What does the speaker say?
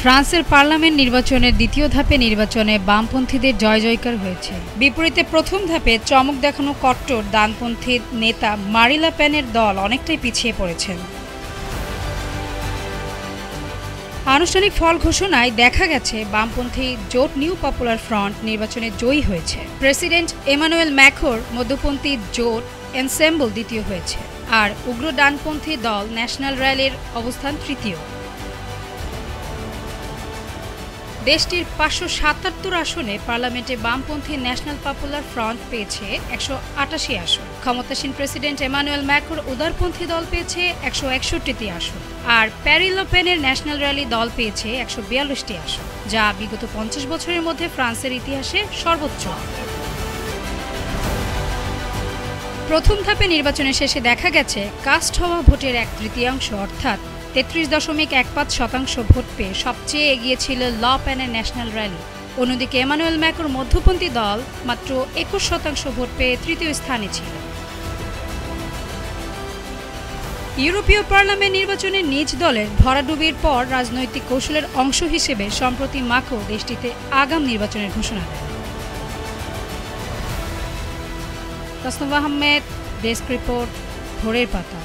ফ্রান্সের পার্লামেন্ট নির্বাচনের দ্বিতীয় ধাপে নির্বাচনে বামপন্থীদের জয়জয়কার হয়েছে। বিপরীতে প্রথম ধাপে চমক দেখানো কট্টর ডানপন্থী নেতা মারিন লে পেনের দল অনেকটাই পিছিয়ে পড়েছেন। আনুষ্ঠানিক ফল ঘোষণায় দেখা গেছে বামপন্থী জোট নিউ পপুলার ফ্রন্ট নির্বাচনে জয়ী হয়েছে। প্রেসিডেন্ট এমানুয়েল ম্যাক্রোর মধ্যপন্থী জোট এনসেম্বল দ্বিতীয় হয়েছে, আর উগ্র ডানপন্থী দল ন্যাশনাল র্যালির অবস্থান তৃতীয়। দেশটির ৫৭৭ আসনে পার্লামেন্টে বামপন্থী ন্যাশনাল পপুলার ফ্রন্ট পেয়েছে ১৮৮ আসন। ক্ষমতাসীন প্রেসিডেন্ট এমানুয়েল ম্যাক্রোর উদারপন্থী দল পেয়েছে ১৬১টি আসন, আর মারিন লে পেনের ন্যাশনাল র্যালি দল পেয়েছে ১৪২টি আসন, যা বিগত ৫০ বছরের মধ্যে ফ্রান্সের ইতিহাসে সর্বোচ্চ। প্রথম ধাপে নির্বাচনের শেষে দেখা গেছে কাস্ট হওয়া ভোটের ১/৩ অর্থাৎ ৩৩.১৫% ভোট পেয়ে সবচেয়ে এগিয়ে ছিল লে পেনের ন্যাশনাল র্যালি। অন্যদিকে এমানুয়েল ম্যাক্রোর মধ্যপন্থী দল মাত্র ২১% ভোট পেয়ে তৃতীয় স্থানে ছিল। ইউরোপীয় পার্লামেন্ট নির্বাচনে নিজ দলের ভরাডুবির পর রাজনৈতিক কৌশলের অংশ হিসেবে সম্প্রতি মাক্রো দেশটিতে আগাম নির্বাচনের ঘোষণা দেন। তাসনুভা আহমেদ, ডেস্ক রিপোর্ট, ভোরের পাতা।